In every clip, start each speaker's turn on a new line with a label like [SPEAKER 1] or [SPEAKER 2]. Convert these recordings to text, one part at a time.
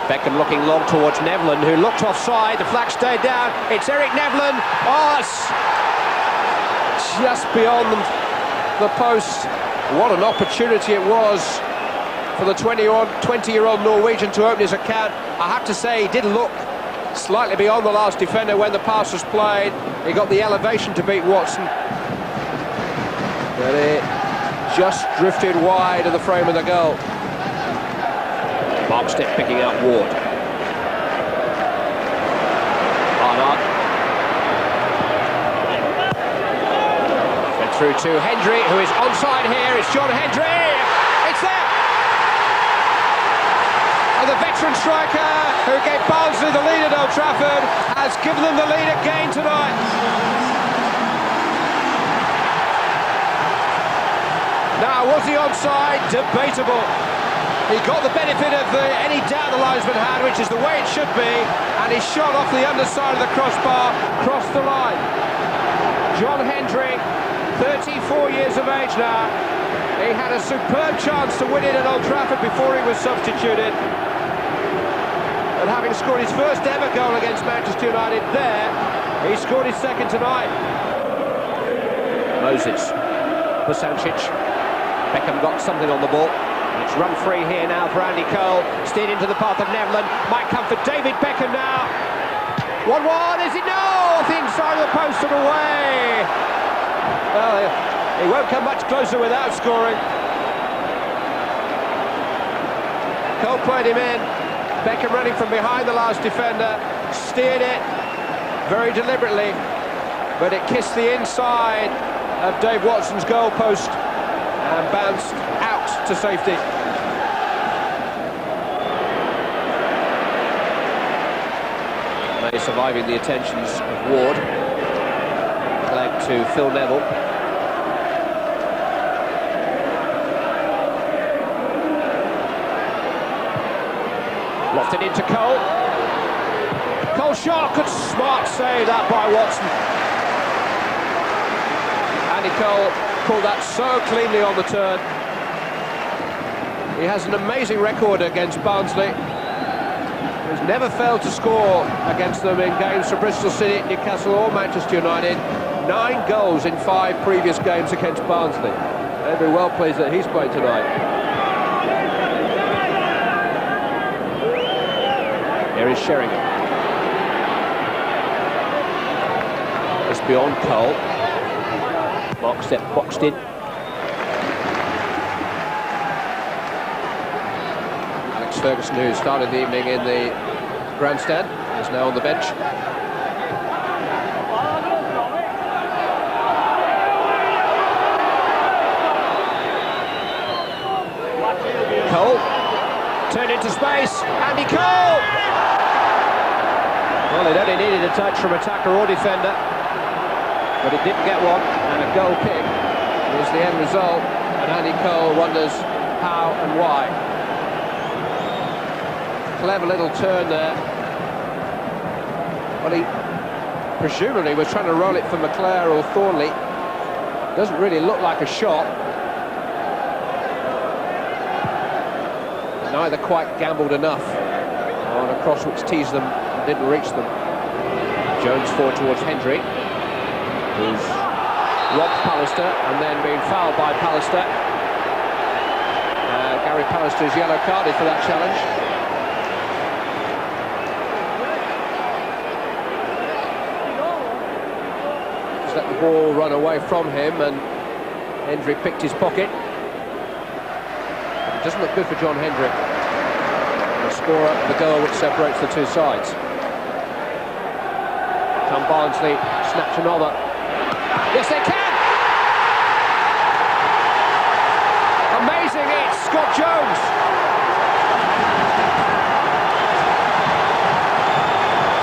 [SPEAKER 1] Beckham looking long towards Nevlin, who looked offside. The flag stayed down. It's Eric Nevlin. Oh, it's just beyond the post. What an opportunity it was for the 20-year-old Norwegian to open his account. I have to say, he did look slightly beyond the last defender when the pass was played. He got the elevation to beat Watson, but it just drifted wide of the frame of the goal. Markstead picking out Ward. Barnard. Fed through to Hendry, who is onside here. It's John Hendry. It's there. And the veteran striker who gave Barnsley the lead at Old Trafford has given them the lead again tonight. Now, was he onside? Debatable. He got the benefit of any doubt the linesman had, which is the way it should be, and he shot off the underside of the crossbar, crossed the line. John Hendry, 34 years of age now. He had a superb chance to win it at Old Trafford before he was substituted. And having scored his first ever goal against Manchester United there, he scored his second tonight. Moses, Bosancic. Beckham got something on the ball. It's run free here now for Andy Cole. Steered into the path of Nevlin. Might come for David Beckham now. 1-1, is it? No! Off the inside of the post and away. Well, he won't come much closer without scoring. Cole played him in. Beckham running from behind the last defender. Steered it very deliberately, but it kissed the inside of Dave Watson's goal post and bounced out to safety. May surviving the attentions of Ward. Leg to Phil Neville. Lofted into Cole. Cole shot, good smart save that by Watson. Andy Cole pulled that so cleanly on the turn. He has an amazing record against Barnsley. He's never failed to score against them in games for Bristol City, Newcastle or Manchester United. 9 goals in 5 previous games against Barnsley. They'll be well pleased that he's played tonight. Here is Sheringham. It's beyond Cole. Markstead boxed in. Alex Ferguson, who started the evening in the grandstand, is now on the bench. Cole turned into space. Andy Cole. Well, it only needed a touch from attacker or defender, but it didn't get one, and a goal kick is the end result, and Andy Cole wonders how and why. Clever little turn there. Well, he presumably was trying to roll it for McClare or Thornley. Doesn't really look like a shot. Neither quite gambled enough on a cross which teased them and didn't reach them. Jones forward towards Hendry, who's robbed Pallister and then being fouled by Pallister. Gary Pallister is yellow carded for that challenge. Just let the ball run away from him, and Hendry picked his pocket. It doesn't look good for John Hendry, the scorer of the goal which separates the two sides. Can Barnsley snatch another? Yes, they can! Amazing, it's Scott Jones.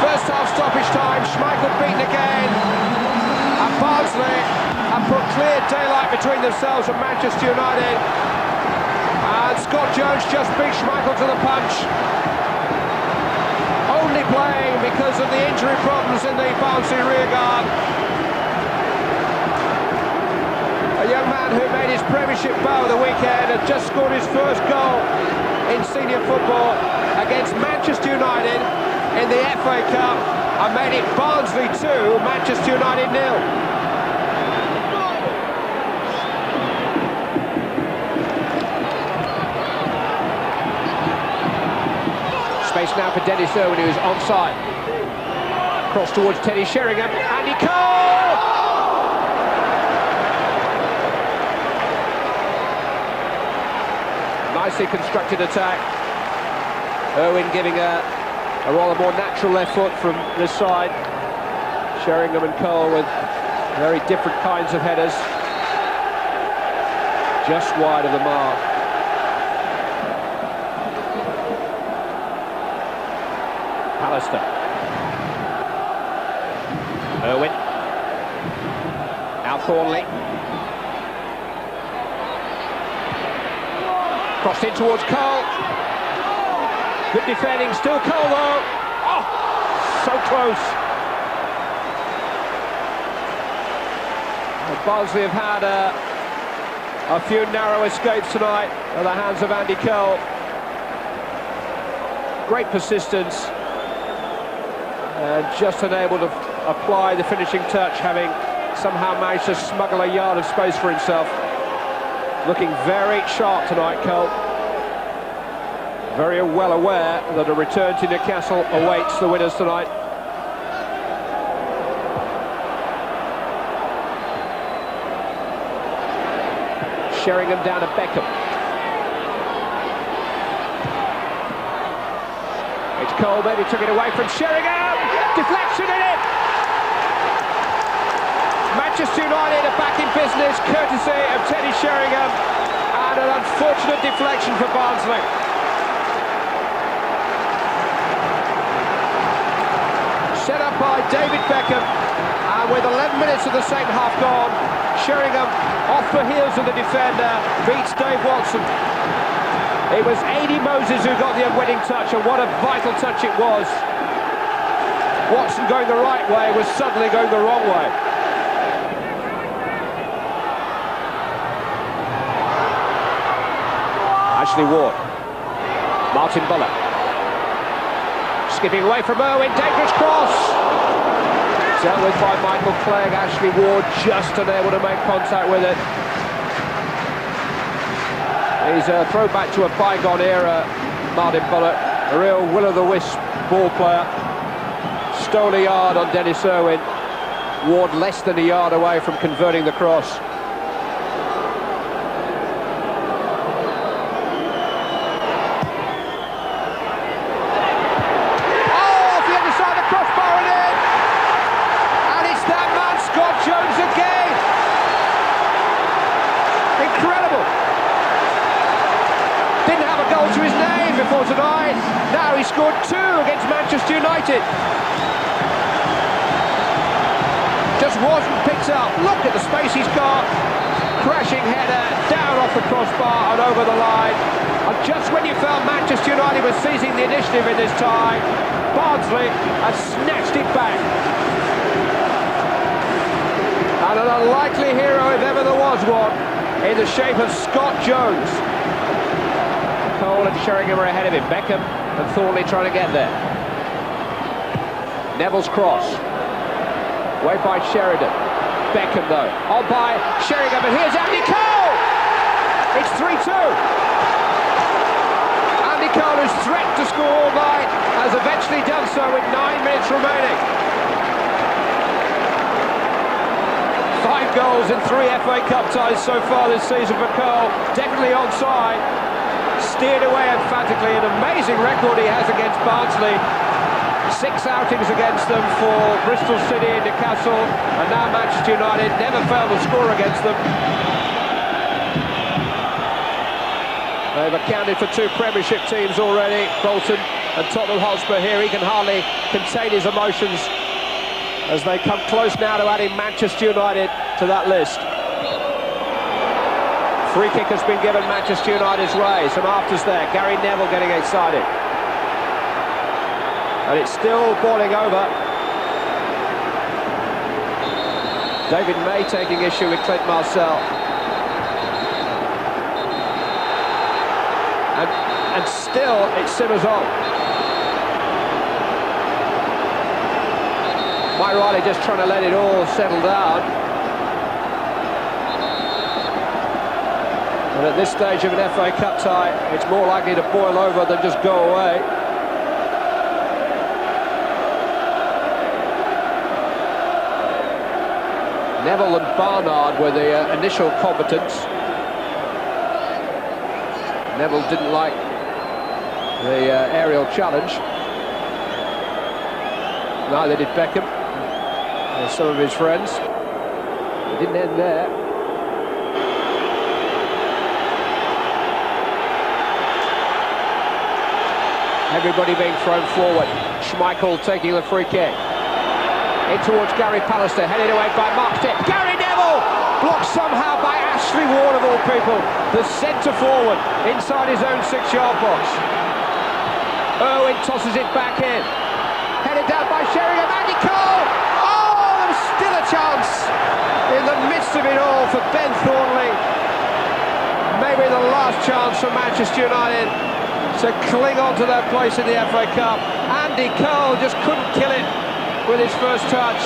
[SPEAKER 1] First half stoppage time, Schmeichel beaten again. And Barnsley have put clear daylight between themselves and Manchester United. And Scott Jones just beat Schmeichel to the punch. Only playing because of the injury problems in the Barnsley rearguard. A young man who made his Premiership bow the weekend had just scored his first goal in senior football against Manchester United in the FA Cup and made it Barnsley 2, Manchester United 0. Space now for Dennis Irwin, who is onside. Cross towards Teddy Sheringham. Andy Cole! Nicely constructed attack. Irwin giving a rather more natural left foot from this side. Sheringham and Cole with very different kinds of headers. Just wide of the mark. Pallister. Irwin. Now Thornley. Crossed in towards Cole. Good defending, still Cole though. Oh, so close. Well, Barnsley have had a few narrow escapes tonight at the hands of Andy Cole. Great persistence. And just unable to apply the finishing touch, having somehow managed to smuggle a yard of space for himself. Looking very sharp tonight, Cole. Very well aware that a return to Newcastle awaits the winners tonight. Sheringham down to Beckham. It's Cole, maybe took it away from Sheringham. Deflection in it. Manchester United are back in business, courtesy of Teddy Sheringham, and an unfortunate deflection for Barnsley. Set up by David Beckham, and with 11 minutes of the second half gone, Sheringham, off the heels of the defender, beats Dave Watson. It was Adi Moses who got the unwitting touch, and what a vital touch it was. Watson going the right way was suddenly going the wrong way. Ashley Ward. Martin Buller. Skipping away from Irwin, dangerous cross. Dealt with by Michael Clegg. Ashley Ward just unable to make contact with it. He's a throwback to a bygone era, Martin Buller. A real will-o'-the-wisp ball player. Stole a yard on Dennis Irwin. Ward less than a yard away from converting the cross. To his name before tonight. Now he scored 2 against Manchester United. Just wasn't picked up. Look at the space he's got. Crashing header down off the crossbar and over the line. And just when you felt Manchester United was seizing the initiative in this tie, Barnsley has snatched it back. And an unlikely hero, if ever there was one, in the shape of Scott Jones. Cole and Sheringham are ahead of him. Beckham and Thornley trying to get there. Neville's cross. Way by Sheridan. Beckham though. On by Sheringham, and here's Andy Cole! It's 3-2. Andy Cole, who's threatened to score all night, has eventually done so with 9 minutes remaining. 5 goals in 3 FA Cup ties so far this season for Cole. Definitely onside. Steered away emphatically. An amazing record he has against Barnsley. 6 outings against them for Bristol City and Newcastle, and now Manchester United. Never failed to score against them. They've accounted for 2 Premiership teams already, Bolton and Tottenham Hotspur. Here he can hardly contain his emotions as they come close now to adding Manchester United to that list. Free kick has been given Manchester United's way. Some afters there. Gary Neville getting excited. And it's still boiling over. David May taking issue with Clint Marcel. and still it simmers on. Mike Riley just trying to let it all settle down. And at this stage of an FA Cup tie, it's more likely to boil over than just go away. Neville and Barnard were the initial combatants. Neville didn't like the aerial challenge. Neither did Beckham and some of his friends. It didn't end there. Everybody being thrown forward. Schmeichel taking the free kick. In towards Gary Pallister, headed away by Mark Stipp. Gary Neville! Blocked somehow by Ashley Ward of all people. The centre forward inside his own 6-yard box. Irwin tosses it back in. Headed down by Sheringham. Andy Cole! Oh, there's still a chance in the midst of it all for Ben Thornley. Maybe the last chance for Manchester United to cling on to their place in the FA Cup. Andy Cole just couldn't kill it with his first touch.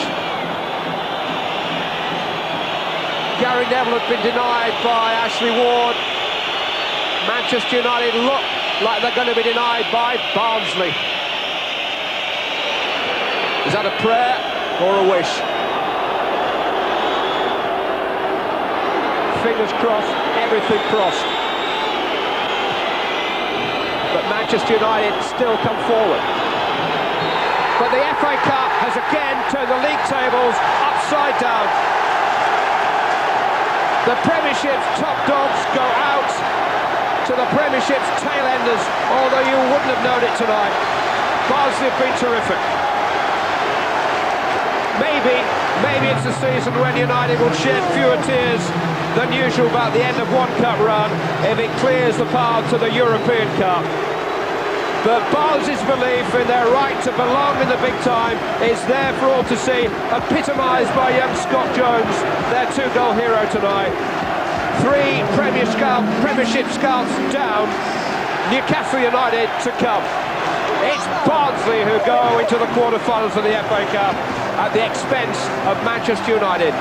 [SPEAKER 1] Gary Neville had been denied by Ashley Ward. Manchester United look like they're going to be denied by Barnsley. Is that a prayer or a wish? Fingers crossed, everything crossed. But Manchester United still come forward. But the FA Cup has again turned the league tables upside down. The Premiership's top dogs go out to the Premiership's tail-enders, although you wouldn't have known it tonight. Barnsley have been terrific. Maybe it's a season when United will shed fewer tears than usual about the end of one cup run if it clears the path to the European Cup. But Barnes' belief in their right to belong in the big time is there for all to see, epitomised by young Scott Jones, their 2-goal hero tonight. 3 Premiership scalps down, Newcastle United to come. It's Barnsley who go into the quarter-finals of the FA Cup at the expense of Manchester United.